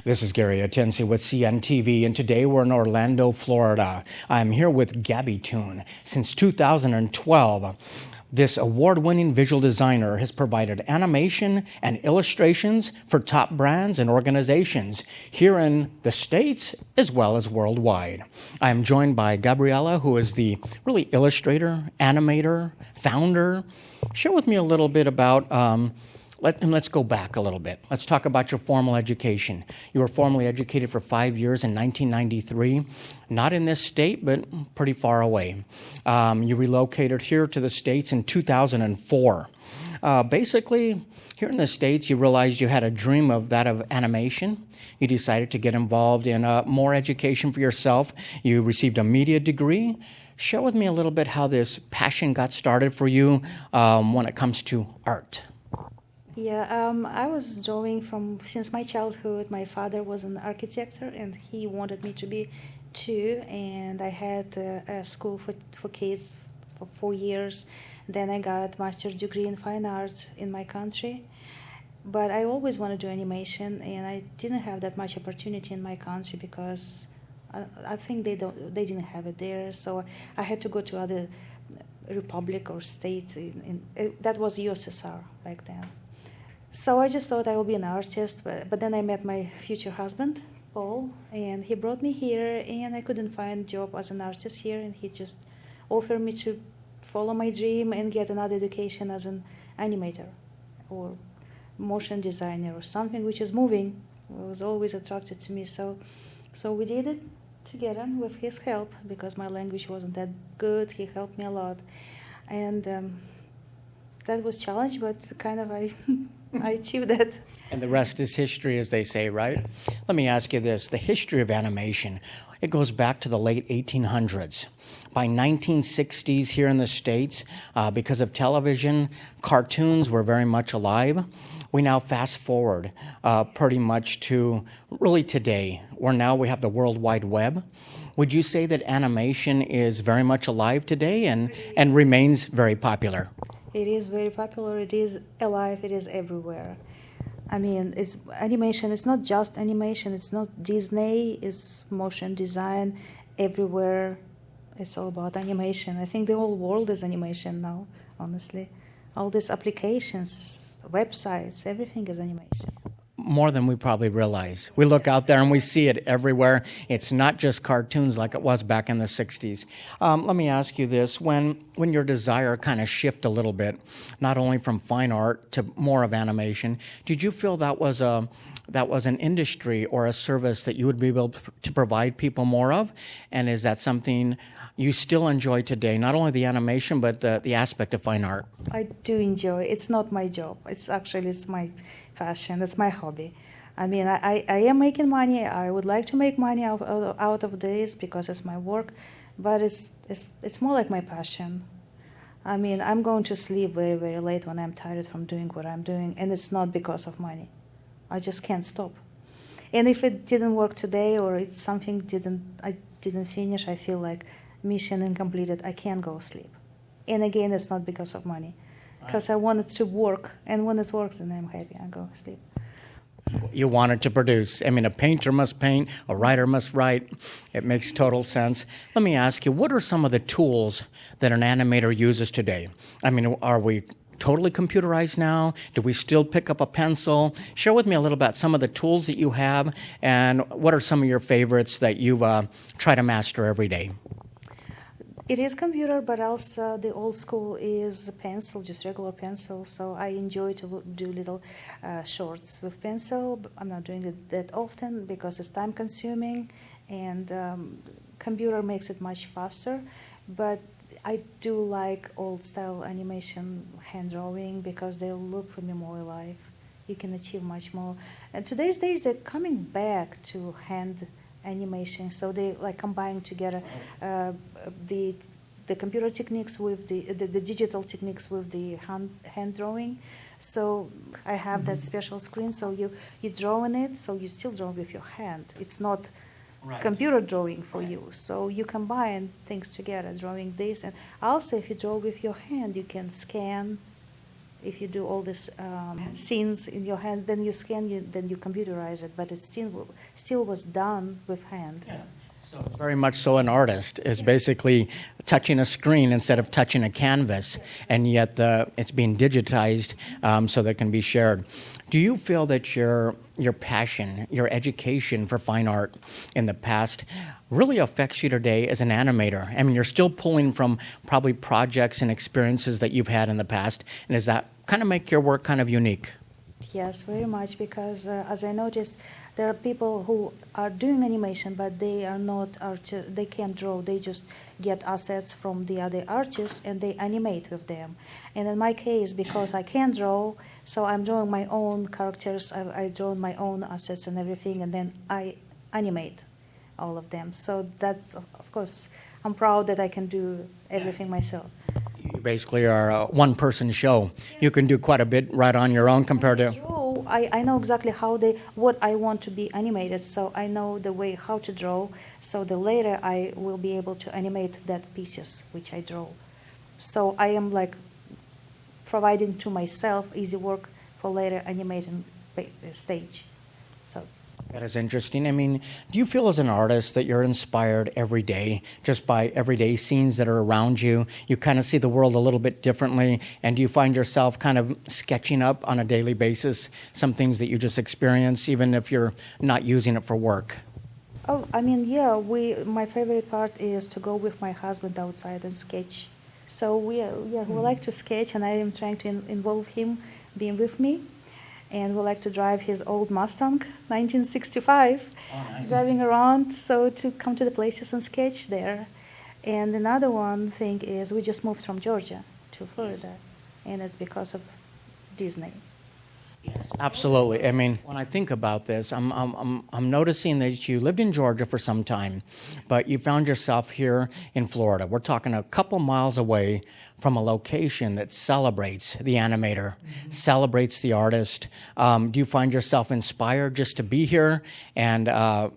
This is Gary Atencio with CNTV, and today we're in Orlando, Florida. I'm here with GabbyToon. Since 2012, this award-winning visual designer has provided animation and illustrations for top brands and organizations here in the States as well as worldwide. I am joined by Gabriella, who is the really illustrator, animator, founder. Share with me a little bit about let's go back a little bit. Let's talk about your formal education. You were formally educated for 5 years in 1993, not in this state, but pretty far away. You relocated here to the States in 2004. Basically, here in the States, you realized you had a dream of animation. You decided to get involved in more education for yourself. You received a media degree. Share with me a little bit how this passion got started for you when it comes to art. Yeah, I was drawing since my childhood. My father was an architect, and he wanted me to be too. And I had a school for kids for 4 years. Then I got master's degree in fine arts in my country. But I always wanted to do animation, and I didn't have that much opportunity in my country because I think they didn't have it there. So I had to go to other republic or state. That was USSR back then. So I just thought I would be an artist, but then I met my future husband, Paul, and he brought me here, and I couldn't find a job as an artist here, and he just offered me to follow my dream and get another education as an animator or motion designer or something which is moving. It was always attracted to me, so we did it together with his help because my language wasn't that good. He helped me a lot, and that was a challenge, but kind of I achieved that. And the rest is history, as they say, right? Let me ask you this. The history of animation, it goes back to the late 1800s. By 1960s here in the States, because of television, cartoons were very much alive. We now fast forward pretty much to really today, where now we have the World Wide Web. Would you say that animation is very much alive today and remains very popular? It is very popular, it is alive, it is everywhere. I mean, it's animation, it's not just animation, it's not Disney, it's motion design everywhere. It's all about animation. I think the whole world is animation now, honestly. All these applications, websites, everything is animation. More than we probably realize. We look out there and we see it everywhere. It's not just cartoons like it was back in the 60s. Let me ask you this. When your desire kind of shift a little bit, not only from fine art to more of animation, did you feel that was an industry or a service that you would be able to provide people more of? And is that something you still enjoy today, not only the animation, but the aspect of fine art? I do enjoy it. It's not my job. It's my passion. It's my hobby. I mean, I am making money. I would like to make money out of this because it's my work, but it's more like my passion. I mean, I'm going to sleep very, very late when I'm tired from doing what I'm doing, and it's not because of money. I just can't stop. And if it didn't work today or it's something I didn't finish, I feel like mission incompleted. I can't go sleep. And again, it's not because of money, because I want it to work, and when it works, then I'm happy. I go sleep. You want it to produce. I mean, a painter must paint, a writer must write. It makes total sense. Let me ask you, what are some of the tools that an animator uses today? I mean, are we totally computerized now? Do we still pick up a pencil? Share with me a little about some of the tools that you have, and what are some of your favorites that you try to master every day? It is computer, but also the old school is pencil, just regular pencil. So I enjoy to do little shorts with pencil. I'm not doing it that often because it's time consuming, and computer makes it much faster. But I do like old style animation, hand drawing, because they look for me more alive. You can achieve much more. And today's days, they're coming back to hand animation, so they like combine together the computer techniques with the digital techniques with the hand drawing. So I have that special screen, so you draw on it, so you still draw with your hand. It's not computer drawing for you. So you combine things together, drawing this, and also if you draw with your hand, you can scan If you do all these scenes in your hand, then you scan, then you computerize it, but it still was done with hand. Yeah. So very much so an artist is basically touching a screen instead of touching a canvas, and yet it's being digitized so that it can be shared. Do you feel that your passion, your education for fine art in the past really affects you today as an animator? I mean, you're still pulling from probably projects and experiences that you've had in the past, and does that kind of make your work kind of unique? Yes, very much, because as I noticed, there are people who are doing animation, but they are not they can't draw. They just get assets from the other artists and they animate with them. And in my case, because I can't draw, so I'm drawing my own characters. I draw my own assets and everything, and then I animate all of them. So that's, of course, I'm proud that I can do everything myself. You basically are a one-person show. You can do quite a bit right on your own compared to... I know exactly what I want to be animated, so I know the way how to draw, so the later I will be able to animate that pieces which I draw. So I am like providing to myself easy work for later animating stage. So. That is interesting. I mean, do you feel as an artist that you're inspired every day just by everyday scenes that are around you? You kind of see the world a little bit differently, and do you find yourself kind of sketching up on a daily basis some things that you just experience, even if you're not using it for work? Oh, I mean, yeah, my favorite part is to go with my husband outside and sketch. So we like to sketch, and I am trying to involve him being with me. And we like to drive his old Mustang, 1965, nice. Driving around, so to come to the places and sketch there. And another one thing is we just moved from Georgia to Florida, and it's because of Disney. Yes, absolutely. I mean, when I think about this, I'm noticing that you lived in Georgia for some time, but you found yourself here in Florida. We're talking a couple miles away from a location that celebrates the animator, celebrates the artist. Do you find yourself inspired just to be here and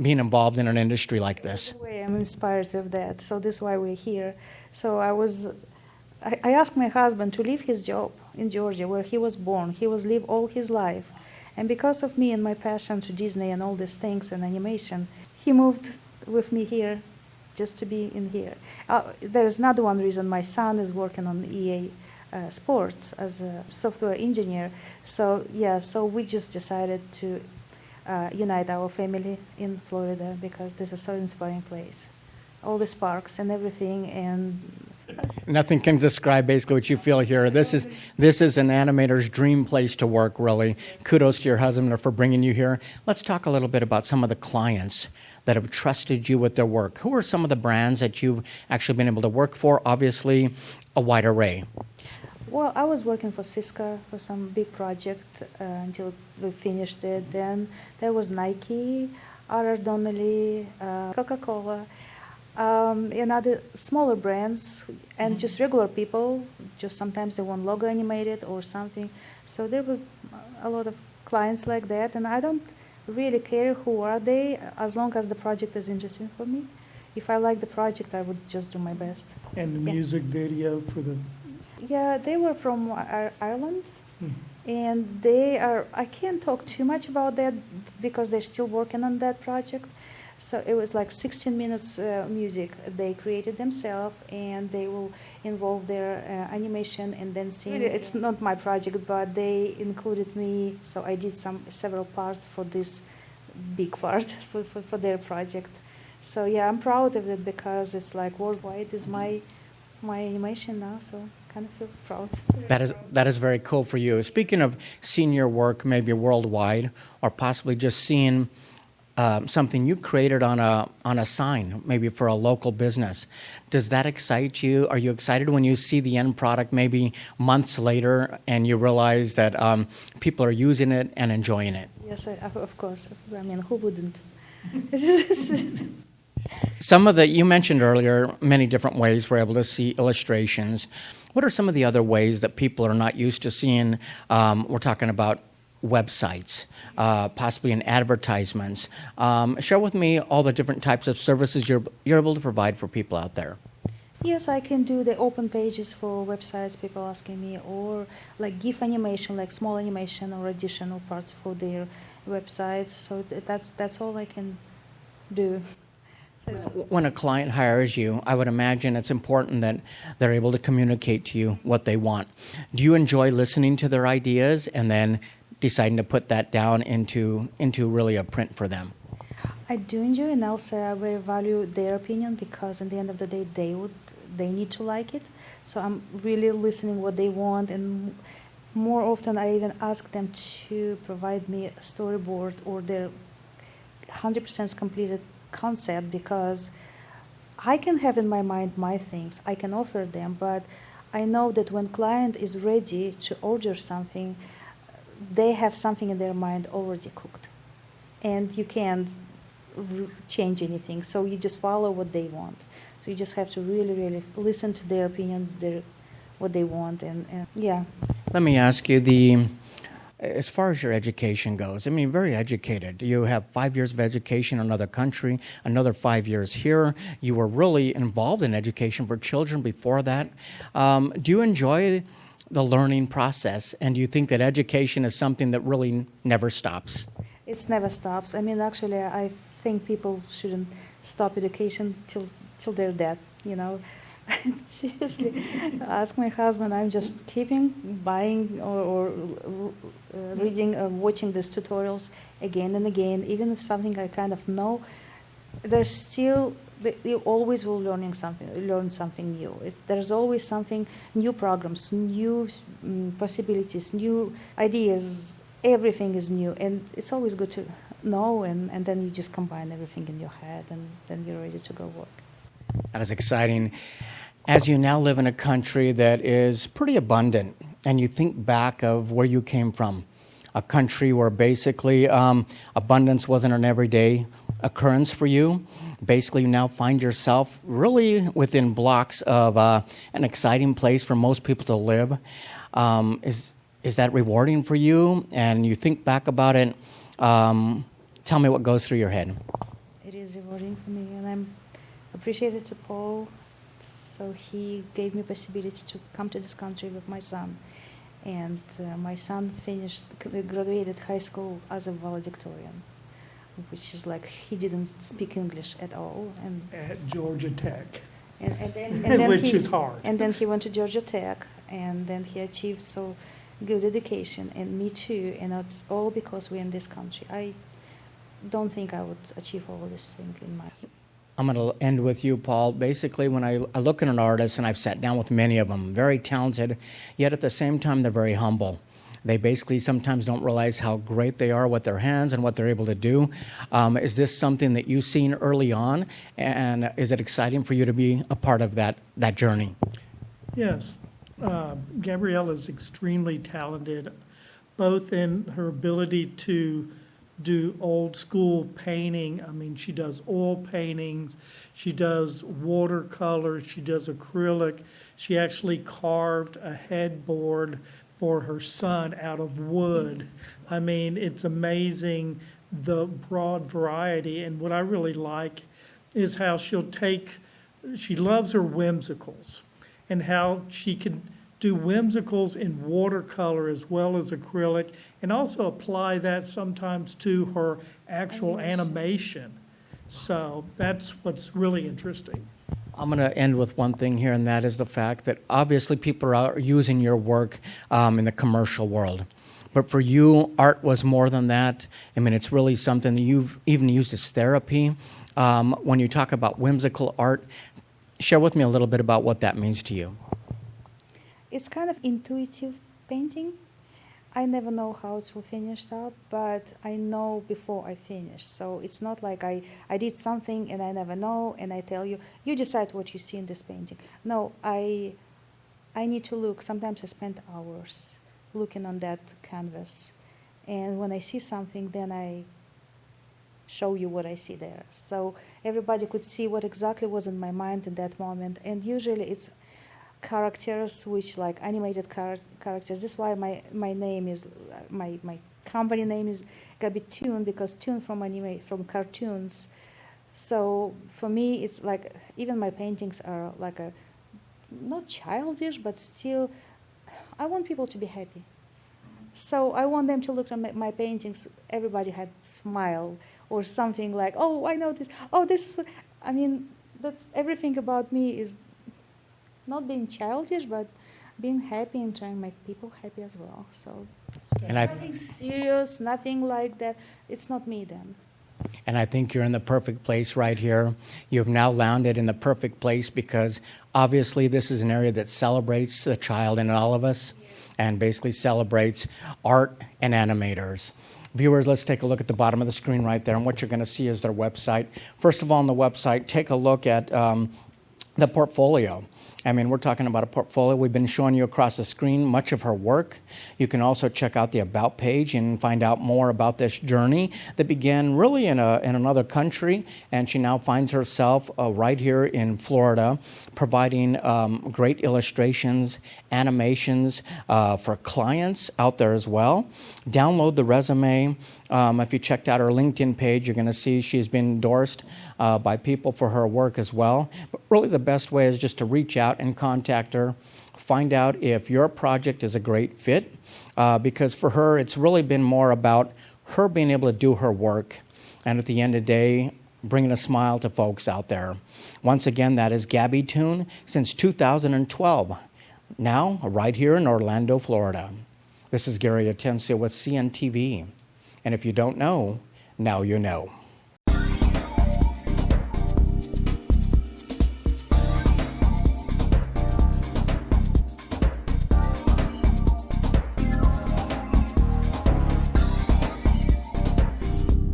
being involved in an industry like this? I'm inspired with that, so this is why we're here. So I asked my husband to leave his job in Georgia, where he was born. He was live all his life. And because of me and my passion to Disney and all these things and animation, he moved with me here just to be in here. There's another one reason. My son is working on EA Sports as a software engineer. So, yeah, so we just decided to unite our family in Florida because this is so inspiring place. All the parks and everything, and nothing can describe basically what you feel here. This is an animator's dream place to work, really. Kudos to your husband for bringing you here. Let's talk a little bit about some of the clients that have trusted you with their work. Who are some of the brands that you've actually been able to work for? Obviously, a wide array. Well, I was working for Cisco for some big project until we finished it. Then there was Nike, R.R. Donnelley, Coca-Cola. And other smaller brands and just regular people, just sometimes they want logo animated or something. So there were a lot of clients like that, and I don't really care who are they as long as the project is interesting for me. If I like the project, I would just do my best. And the music video for the... Yeah, they were from Ireland. And I can't talk too much about that because they're still working on that project. So it was like 16 minutes music they created themselves, and they will involve their animation and then sing. It's not my project, but they included me, so I did several parts for this big part for their project. So yeah, I'm proud of it because it's like worldwide is my animation now, so kind of feel proud. That is very cool for you. Speaking of seeing your work maybe worldwide, or possibly just seeing something you created on a sign, maybe for a local business. Does that excite you? Are you excited when you see the end product maybe months later and you realize that people are using it and enjoying it? Yes, of course. I mean, who wouldn't? You mentioned earlier, many different ways we're able to see illustrations. What are some of the other ways that people are not used to seeing? We're talking about websites, possibly in advertisements. Share with me all the different types of services you're able to provide for people out there. Yes, I can do the open pages for websites, people asking me, or like GIF animation, like small animation or additional parts for their websites. So that's all I can do. So When a client hires you, I would imagine it's important that they're able to communicate to you what they want. Do you enjoy listening to their ideas and then deciding to put that down into really a print for them? I do enjoy, and also I very value their opinion because at the end of the day, they need to like it. So I'm really listening what they want, and more often I even ask them to provide me a storyboard or their 100% completed concept, because I can have in my mind my things, I can offer them, but I know that when client is ready to order something, they have something in their mind already cooked, and you can't change anything. So you just follow what they want. So you just have to really, really listen to their opinion, what they want, and yeah. Let me ask you, as far as your education goes, I mean, very educated. You have 5 years of education in another country, another 5 years here. You were really involved in education for children before that. Do you enjoy the learning process, and do you think that education is something that really never stops? It never stops. I mean, actually, I think people shouldn't stop education till they're dead. You know, seriously. Ask my husband. I'm just keeping buying or reading, watching these tutorials again and again. Even if something I kind of know, there's still you always will learn something new. There's always something, new programs, new possibilities, new ideas. Everything is new, and it's always good to know, and then you just combine everything in your head, and then you're ready to go work. That is exciting. As you now live in a country that is pretty abundant, and you think back of where you came from, a country where basically abundance wasn't an everyday occurrence for you. Basically, you now find yourself really within blocks of an exciting place for most people to live. Is that rewarding for you? And you think back about it, tell me what goes through your head. It is rewarding for me, and I'm appreciated to Paul. So he gave me possibility to come to this country with my son. And my son graduated high school as a valedictorian, which is like he didn't speak English at all. And At Georgia Tech, then which is hard. And then he went to Georgia Tech, and then he achieved so good education, and me too. And it's all because we're in this country. I don't think I would achieve all these things in my. I'm going to end with you, Paul. Basically, when I look at an artist, and I've sat down with many of them, very talented, yet at the same time, they're very humble. They basically sometimes don't realize how great they are with their hands and what they're able to do. Is this something that you've seen early on, and is it exciting for you to be a part of that journey? Yes, Gabrielle is extremely talented, both in her ability to do old school painting. I mean, she does oil paintings, she does watercolor, she does acrylic. She actually carved a headboard for her son out of wood. I mean, it's amazing the broad variety. And what I really like is how she loves her whimsicals, and how she can do whimsicals in watercolor as well as acrylic, and also apply that sometimes to her actual animation. So that's what's really interesting. I'm going to end with one thing here, and that is the fact that obviously people are using your work in the commercial world. But for you, art was more than that. I mean, it's really something that you've even used as therapy. When you talk about whimsical art, share with me a little bit about what that means to you. It's kind of intuitive painting. I never know how it will finish up, but I know before I finish. So it's not like I did something and I never know, and I tell you, you decide what you see in this painting. No, I need to look. Sometimes I spend hours looking on that canvas. And when I see something, then I show you what I see there. So everybody could see what exactly was in my mind in that moment. And usually it's characters, which like animated characters. This is why my name is my company name is GabbyToon, because tune from cartoons. So for me, it's like even my paintings are like a not childish, but still, I want people to be happy. So I want them to look at my paintings. Everybody had smile or something like, oh, I know this. Oh, this is what. I mean, that's everything about me is not being childish, but being happy and trying to make people happy as well. So And I, nothing serious, nothing like that. It's not me then. and I think you're in the perfect place right here. You've now landed in the perfect place because obviously this is an area that celebrates the child in all of us and basically celebrates art and animators. Viewers, let's take a look at the bottom of the screen right there, and what you're going to see is their website. First of all, on the website, take a look at the portfolio. I mean, we're talking about a portfolio. We've been showing you across the screen much of her work. You can also check out the About page and find out more about this journey that began really in another country, and she now finds herself right here in Florida, providing great illustrations, animations for clients out there as well. Download the resume. If you checked out her LinkedIn page, you're going to see she's been endorsed by people for her work as well. But really the best way is just to reach out and contact her, find out if your project is a great fit, because for her it's really been more about her being able to do her work, and at the end of the day, bringing a smile to folks out there. Once again, that is GabbyToon since 2012, now right here in Orlando, Florida. This is Gary Atencio with CNTV. And if you don't know, now you know.